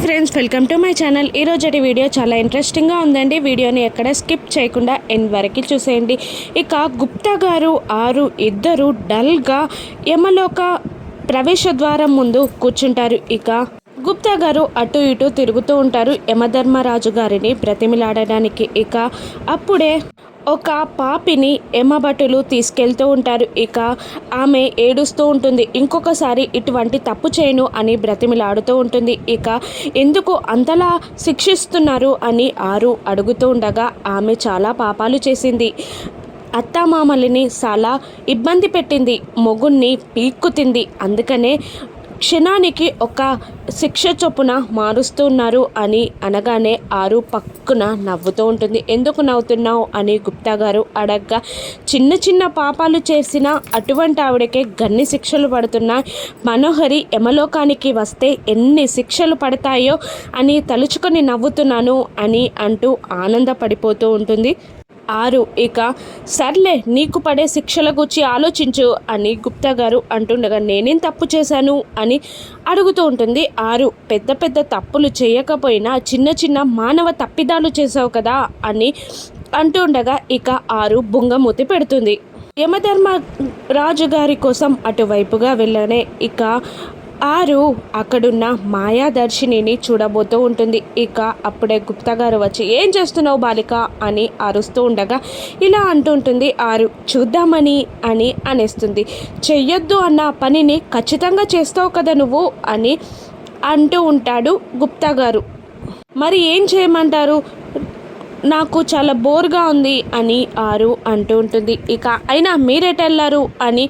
Friends, welcome to my channel. ఈరోజు video చాలా ఇంట్రెస్టింగ్గా ఉందండి. వీడియోని ఎక్కడ స్కిప్ చేయకుండా ఎండ్ వరకు చూసేయండి. ఇక గుప్తా గారు ఆరు ఇద్దరు డల్గా యమలోక ప్రవేశ ద్వారం ముందు కూర్చుంటారు. ఇక గుప్తా గారు అటు ఇటు తిరుగుతూ ఉంటారు యమధర్మరాజు గారిని బ్రతిమిలాడడానికి. ఇక అప్పుడే ఒక పాపిని యమభటులు తీసుకెళ్తూ ఉంటారు. ఇక ఆమె ఏడుస్తూ ఉంటుంది. ఇంకొకసారి ఇటువంటి తప్పు చేయను అని బ్రతిమిలాడుతూ ఉంటుంది. ఇక ఎందుకు అంతలా శిక్షిస్తున్నారు అని ఆరు అడుగుతూ ఉండగా ఆమె చాలా పాపాలు చేసింది. అత్తామామల్ని చాలా ఇబ్బంది పెట్టింది, మొగుణ్ణి పీక్కుతింది. అందుకనే క్షణానికి ఒక శిక్ష చొప్పున మారుస్తున్నారు అని అనగానే ఆరు పక్కున నవ్వుతూ ఉంటుంది. ఎందుకు నవ్వుతున్నావు అని గుప్తా గారు అడగ్గా, చిన్న చిన్న పాపాలు చేసిన అటువంటి ఆవిడకే గన్ని శిక్షలు పడుతున్నాయి. మనోహరి యమలోకానికి వస్తే ఎన్ని శిక్షలు పడతాయో అని తలుచుకొని నవ్వుతున్నాను అని అంటూ ఆనందపడిపోతూ ఉంటుంది ఆరు. ఇక సర్లే, నీకు పడే శిక్షల గురించి ఆలోచించు అని గుప్తా గారు అంటుండగా, నేనేం తప్పు చేశాను అని అడుగుతూ ఉంటుంది ఆరు. పెద్ద పెద్ద తప్పులు చేయకపోయినా చిన్న చిన్న మానవ తప్పిదాలు చేసావు కదా అని అంటుండగా ఇక ఆరు బుంగమూతి పెడుతుంది. యమధర్మరాజు గారి కోసం అటువైపుగా వెళ్ళనే ఇక ఆరు అక్కడున్న మాయాదర్శినిని చూడబోతూ ఉంటుంది. ఇక అప్పుడే గుప్తా గారు వచ్చి, ఏం చేస్తున్నావు బాలిక అని అరుస్తూ ఉండగా ఇలా అంటుంటుంది ఆరు, చూద్దామని అని అనేస్తుంది. చెయ్యొద్దు అన్న పనిని ఖచ్చితంగా చేస్తావు కదా నువ్వు అని అంటూ ఉంటాడు గుప్తా గారు. మరి ఏం చేయమంటారు, నాకు చాలా బోర్గా ఉంది అని ఆరు అంటూ ఉంటుంది. ఇక అయినా మీరెటెళ్ళారు అని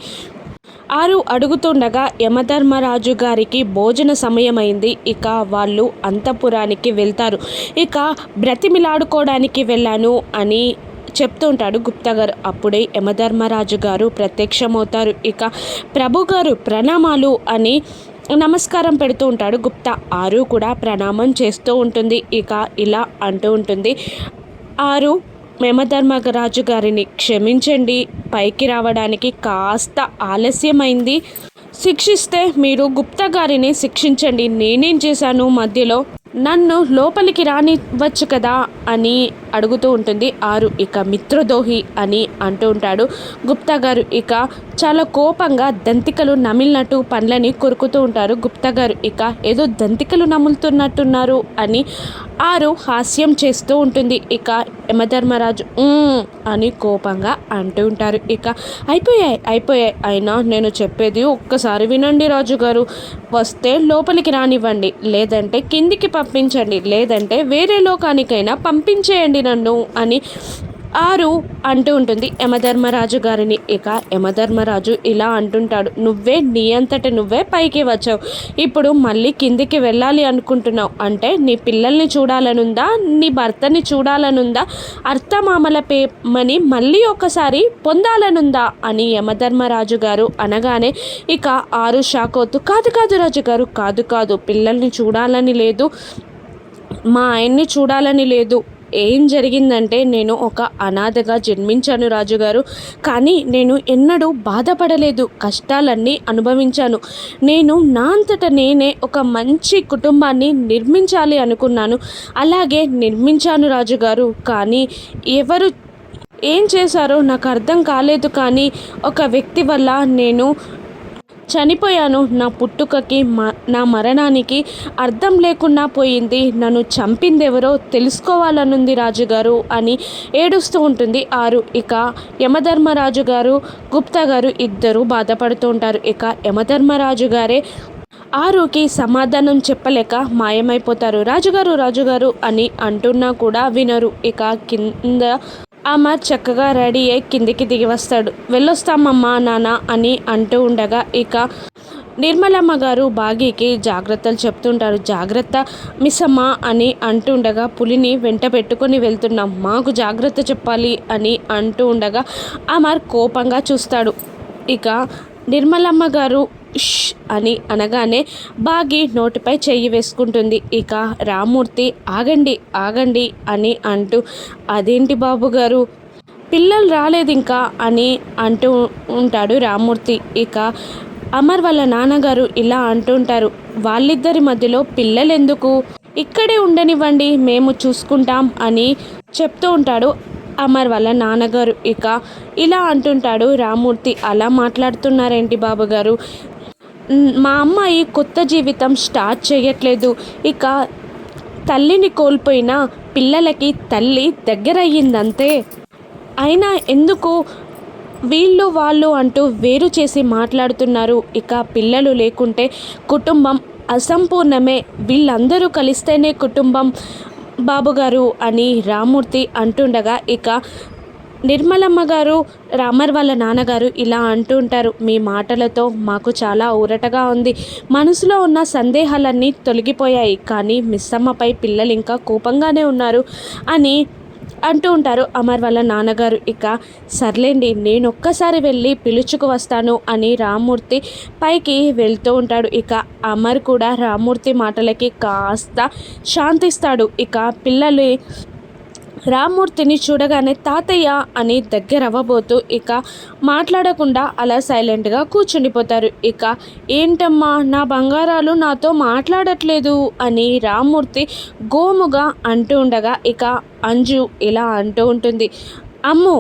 ఆరు అడుగుతుండగా యమధర్మరాజు గారికి భోజన సమయమైంది. ఇక వాళ్ళు అంతఃపురానికి వెళ్తారు. ఇక బ్రతిమిలాడుకోవడానికి వెళ్ళాను అని చెప్తూ ఉంటాడు గుప్తా గారు. అప్పుడే యమధర్మరాజు గారు ప్రత్యక్షమవుతారు. ఇక ప్రభు గారు ప్రణామాలు అని నమస్కారం పెడుతూ ఉంటాడు గుప్తా. ఆరు కూడా ప్రణామం చేస్తూ ఉంటుంది. ఇక ఇలా అంటూ ఉంటుంది ఆరు, యమధర్మరాజు గారిని క్షమించండి, పైకి రావడానికి కాస్త ఆలస్యమైంది. శిక్షిస్తే మీరు గుప్తా గారిని శిక్షించండి. నేనేం చేశాను మధ్యలో, నన్ను లోపలికి రానివ్వచ్చు కదా అని అడుగుతూ ఉంటుంది ఆరు. ఇక మిత్రదోహి అని అంటూ ఉంటాడు గుప్తా గారు. ఇక చాలా కోపంగా దంతికలు నమిలినట్టు పండ్లని కొరుకుతూ ఉంటారు గుప్తా గారు. ఇక ఏదో దంతికలు నములుతున్నట్టున్నారు అని ఆరు హాస్యం చేస్తూ ఉంటుంది. ఇక యమధర్మరాజు అని కోపంగా అంటూ ఉంటారు. ఇక అయిపోయాయి, అయినా నేను చెప్పేది ఒక్కసారి వినండి రాజుగారు. వస్తే లోపలికి రానివ్వండి, లేదంటే కిందికి పంపించండి, లేదంటే వేరే లోకానికైనా పంపించేయండి నన్ను అని ఆరు అంటూ ఉంటుంది యమధర్మరాజు గారిని. ఇక యమధర్మరాజు ఇలా అంటుంటాడు, నువ్వే నీ అంతట నువ్వే పైకి వచ్చావు, ఇప్పుడు మళ్ళీ కిందికి వెళ్ళాలి అనుకుంటున్నావు అంటే నీ పిల్లల్ని చూడాలనుందా, నీ భర్తని చూడాలనుందా, అర్థమామల పేమని మళ్ళీ ఒకసారి పొందాలనుందా అని యమధర్మరాజు గారు అనగానే ఇక ఆరు షాక్ అవుతూ, కాదు రాజుగారు, కాదు, పిల్లల్ని చూడాలని లేదు, మా ఆయన్ని చూడాలని లేదు. ఏం జరిగిందంటే నేను ఒక అనాథగా జన్మించాను రాజుగారు, కానీ నేను ఎన్నడూ బాధపడలేదు, కష్టాలన్నీ అనుభవించాను. నేను నా అంతట నేనే ఒక మంచి కుటుంబాన్ని నిర్మించాలి అనుకున్నాను, అలాగే నిర్మించాను రాజుగారు. కానీ ఎవరు ఏం చేశారో నాకు అర్థం కాలేదు, కానీ ఒక వ్యక్తి వల్ల నేను చనిపోయాను. నా పుట్టుకకి నా మరణానికి అర్థం లేకుండా పోయింది. నన్ను చంపిందెవరో తెలుసుకోవాలనుంది రాజుగారు అని ఏడుస్తూ ఉంటుంది ఆరు. ఇక యమధర్మరాజు గారు గుప్తా గారు ఇద్దరు బాధపడుతూ ఉంటారు. ఇక యమధర్మరాజు గారే ఆరుకి సమాధానం చెప్పలేక మాయమైపోతారు. రాజుగారు అని అంటున్నా కూడా వినరు. ఇక కింద అమర్ చక్కగా రెడీ అయ్యి కిందికి దిగి వస్తాడు. వెళ్ళొస్తామమ్మా నాన్న అని అంటూ ఉండగా ఇక నిర్మలమ్మ గారు బాగీకి జాగ్రత్తలు చెప్తుంటారు. జాగ్రత్త మిస్సమ్మ అని అంటుండగా, పులిని వెంట పెట్టుకొని వెళ్తున్నాం, మాకు జాగ్రత్త చెప్పాలి అని అంటూ ఉండగా అమర్ కోపంగా చూస్తాడు. ఇక నిర్మలమ్మ గారు అని అనగానే బాగి నోటిపై చెయ్యి వేసుకుంటుంది. ఇక రామూర్తి ఆగండి అని అంటూ, అదేంటి బాబు గారు, పిల్లలు రాలేదు ఇంకా అని అంటూ ఉంటాడు రామూర్తి. ఇక అమర్ వాళ్ళ నాన్నగారు ఇలా అంటుంటారు, వాళ్ళిద్దరి మధ్యలో పిల్లలెందుకు, ఇక్కడే ఉండనివ్వండి, మేము చూసుకుంటాం అని చెప్తూ ఉంటాడు అమర్ వాళ్ళ నాన్నగారు. ఇక ఇలా అంటుంటాడు రామూర్తి, అలా మాట్లాడుతున్నారేంటి బాబు గారు, మా అమ్మాయి కొత్త జీవితం స్టార్ట్ చేయట్లేదు. ఇక తల్లిని కోల్పోయిన పిల్లలకి తల్లి దగ్గరయ్యిందంతే. అయినా ఎందుకు వీళ్ళు వాళ్ళు అంటూ వేరు చేసి మాట్లాడుతున్నారు. ఇక పిల్లలు లేకుంటే కుటుంబం అసంపూర్ణమే, వీళ్ళందరూ కలిస్తేనే కుటుంబం బాబుగారు అని రామూర్తి అంటుండగా, ఇక నిర్మలమ్మ గారు రామర్ వాళ్ళ నాన్నగారు ఇలా అంటూ ఉంటారు, మీ మాటలతో మాకు చాలా ఊరటగా ఉంది. మనసులో ఉన్న సందేహాలన్నీ తొలగిపోయాయి, కానీ మిస్సమ్మపై పిల్లలు ఇంకా కోపంగానే ఉన్నారు అని అంటూ ఉంటారు అమర్ వాళ్ళ నాన్నగారు. ఇక సర్లేండి, నేను ఒక్కసారి వెళ్ళి పిలుచుకు వస్తాను అని రామూర్తి పైకి వెళ్తూ ఉంటాడు. ఇక అమర్ కూడా రామూర్తి మాటలకి కాస్త శాంతిస్తాడు. ఇక పిల్లలు రామూర్తిని చూడగానే తాతయ్య అని దగ్గర అవ్వబోతూ ఇక మాట్లాడకుండా అలా సైలెంట్గా కూర్చుండిపోతారు. ఇక ఏంటమ్మా నా బంగారాలు నాతో మాట్లాడట్లేదు అని రామూర్తి గోముగా అంటూ ఉండగా, ఇక అంజు ఇలా అంటూ ఉంటుంది, అమ్ము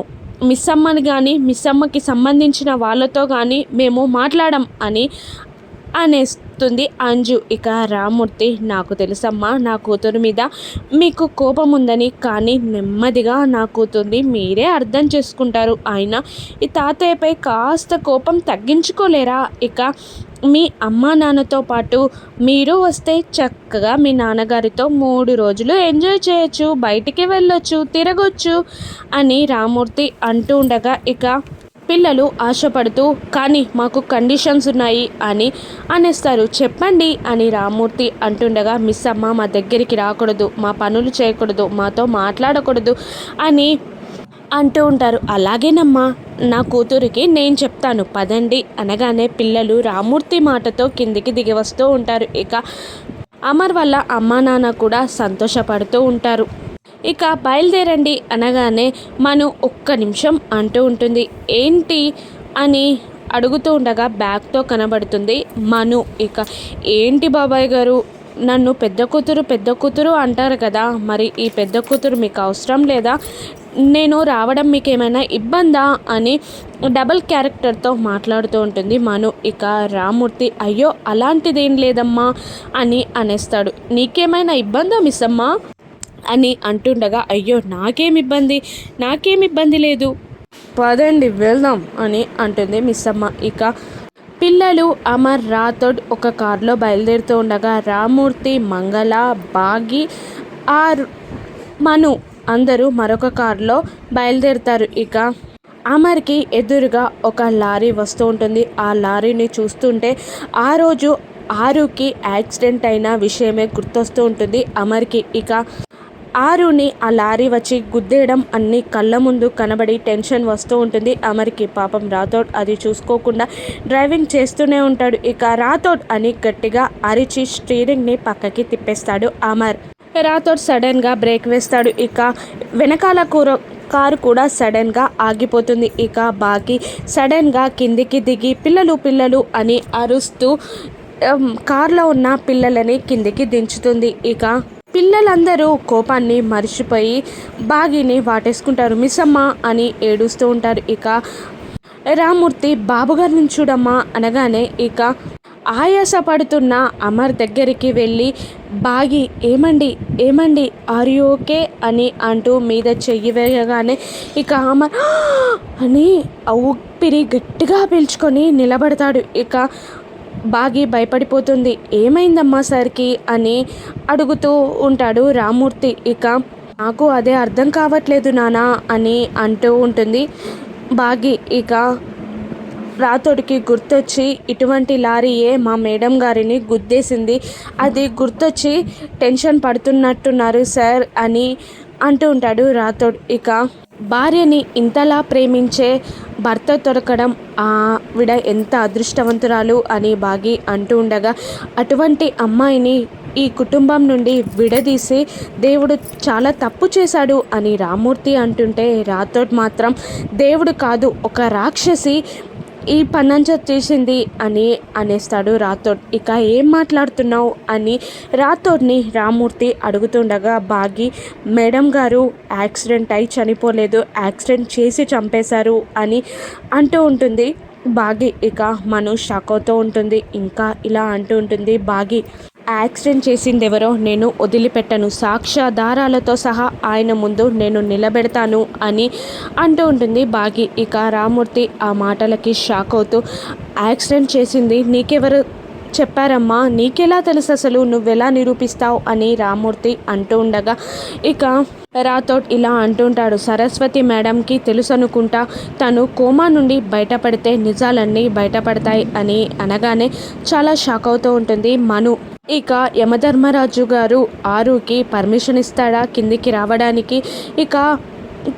మిస్ అమ్మని కానీ మిస్ అమ్మకి సంబంధించిన వాళ్ళతో కానీ మేము మాట్లాడం అని అనేస్తుంది అంజు. ఇక రామూర్తి, నాకు తెలుసమ్మా నా కూతురు మీద మీకు కోపం ఉందని, కానీ నెమ్మదిగా నా కూతుర్ని మీరే అర్థం చేసుకుంటారు. అయినా ఈ తాతయ్యపై కాస్త కోపం తగ్గించుకోలేరా? ఇక మీ అమ్మా నాన్నతో పాటు మీరు వస్తే చక్కగా మీ నాన్నగారితో 3 రోజులు ఎంజాయ్ చేయొచ్చు, బయటికి వెళ్ళొచ్చు, తిరగొచ్చు అని రామూర్తి అంటూ ఉండగా, ఇక పిల్లలు ఆశపడుతూ కానీ మాకు కండిషన్స్ ఉన్నాయి అని అనేస్తారు. చెప్పండి అని రామూర్తి అంటుండగా, మిస్ అమ్మ మా దగ్గరికి రాకూడదు, మా పనులు చేయకూడదు, మాతో మాట్లాడకూడదు అని అంటూ ఉంటారు. అలాగేనమ్మా, నా కూతురికి నేను చెప్తాను పదండి అనగానే పిల్లలు రామూర్తి మాటతో కిందికి దిగి వస్తూ ఉంటారు. ఇక అమర్ వల్ల అమ్మా నాన్న కూడా సంతోషపడుతూ ఉంటారు. ఇక బయలుదేరండి అనగానే మను ఒక్క నిమిషం అంటూ ఉంటుంది. ఏంటి అని అడుగుతూ ఉండగా బ్యాగ్తో కనబడుతుంది మను. ఇక ఏంటి బాబాయ్ గారు, నన్ను పెద్ద కూతురు అంటారు కదా, మరి ఈ పెద్ద కూతురు మీకు అవసరం లేదా? నేను రావడం మీకు ఏమైనా ఇబ్బందా అని డబుల్ క్యారెక్టర్తో మాట్లాడుతూ ఉంటుంది మను. ఇక రామూర్తి, అయ్యో అలాంటిదేం లేదమ్మా అని అనేస్తాడు. నీకేమైనా ఇబ్బందా మిస్ అమ్మా అని అంటుండగా, అయ్యో నాకేం ఇబ్బంది లేదు, పదండి వెళ్దాం అని అంటుంది మిస్ అమ్మ. ఇక పిల్లలు అమర్ రాథోడ్ ఒక కారులో బయలుదేరుతూ ఉండగా రామూర్తి, మంగళ, బాగి, మను అందరూ మరొక కారులో బయలుదేరుతారు. ఇక అమర్కి ఎదురుగా ఒక లారీ వస్తూ ఉంటుంది. ఆ లారీని చూస్తుంటే ఆ రోజు ఆరుకి యాక్సిడెంట్ అయిన విషయమే గుర్తొస్తూ ఉంటుంది అమర్కి. ఇక ఆరుని ఆ లారీ వచ్చి గుద్దేయడం అన్ని కళ్ళ ముందు కనబడి టెన్షన్ వస్తూ ఉంటుంది అమర్కి. పాపం రాథోడ్ అది చూసుకోకుండా డ్రైవింగ్ చేస్తూనే ఉంటాడు. ఇక రాథోడ్ అని గట్టిగా అరిచి స్టీరింగ్ని పక్కకి తిప్పేస్తాడు అమర్. రాథోడ్ సడన్గా బ్రేక్ వేస్తాడు. ఇక వెనకాల కారు కూడా సడన్గా ఆగిపోతుంది. ఇక బాగి సడన్గా కిందికి దిగి పిల్లలు అని అరుస్తూ కార్లో ఉన్న పిల్లలని కిందికి దించుతుంది. ఇక పిల్లలందరూ కోపాన్ని మర్చిపోయి బాగిని వాటేసుకుంటారు. మిస్సమ్మ అని ఏడుస్తూ ఉంటారు. ఇక రామూర్తి, బాబుగారిని చూడమ్మా అనగానే ఇక ఆయాసపడుతున్న అమర్ దగ్గరికి వెళ్ళి బాగి, ఏమండి ఆర్ యు ఓకే అని అంటూ మీద చెయ్యి వేయగానే ఇక అమర్ అని ఊపిరి గట్టిగా పీల్చుకొని నిలబడతాడు. ఇక బాగి భయపడిపోతుంది. ఏమైందమ్మా సార్కి అని అడుగుతూ ఉంటాడు రామూర్తి. ఇక నాకు అదే అర్థం కావట్లేదు నానా అని అంటూ ఉంటుంది బాగి. ఇక రాథోడ్కి గుర్తొచ్చి ఇటువంటి లారీయే మా మేడం గారిని గుద్దేసింది, అది గుర్తొచ్చి టెన్షన్ పడుతున్నట్టున్నారు సార్ అని అంటూ ఉంటాడు రాథోడ్. ఇక భార్యని ఇంతలా ప్రేమించే భర్త దొరకడం ఆవిడ ఎంత అదృష్టవంతురాలు అని బాగి అంటూ ఉండగా, అటువంటి అమ్మాయిని ఈ కుటుంబం నుండి విడదీసి దేవుడు చాలా తప్పు చేశాడు అని రామూర్తి అంటుంటే రాథోడ్ మాత్రం దేవుడు కాదు, ఒక రాక్షసి ఈ పనంతా చేసింది అని అనేస్తాడు రాథోడ్. ఇక ఏం మాట్లాడుతున్నావు అని రాథోడ్ని రామూర్తి అడుగుతుండగా బాగి మేడం గారు యాక్సిడెంట్ అయి చనిపోలేదు, యాక్సిడెంట్ చేసి చంపేశారు అని అంటూ ఉంటుంది బాగి. ఇక మను షాక్ అవుతూ ఉంటుంది. ఇంకా ఇలా అంటూ ఉంటుంది బాగి, యాక్సిడెంట్ చేసింది ఎవరో నేను వదిలిపెట్టను, సాక్ష్యాధారాలతో సహా ఆయన ముందు నేను నిలబెడతాను అని అంటూ ఉంటుంది బాగి. ఇక రామూర్తి ఆ మాటలకి షాక్ అవుతూ, యాక్సిడెంట్ చేసింది నీకెవరు చెప్పారమ్మా, నీకెలా తెలుసు, అసలు నువ్వెలా నిరూపిస్తావు అని రామూర్తి అంటూ ఉండగా ఇక రాథోడ్ ఇలా అంటుంటాడు, సరస్వతి మేడంకి తెలుసు అనుకుంటా, తను కోమా నుండి బయటపడితే నిజాలన్నీ బయటపడతాయి అని అనగానే చాలా షాక్ అవుతూ ఉంటుంది మను. ఇక యమధర్మరాజు గారు ఆరుకి పర్మిషన్ ఇస్తాడా కిందికి రావడానికి? ఇక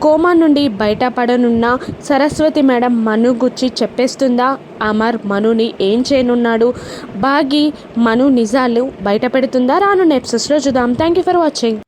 కోమా నుండి బయటపడనున్న సరస్వతి మేడం మను గుచ్చి చెప్పేస్తుందా? అమర్ మనుని ఏం చేయనున్నాడు? బాగి మను నిజాలు బయట పెడుతుందా? రాను ఎపిసోడ్స్లో చూద్దాం. Thank you for watching.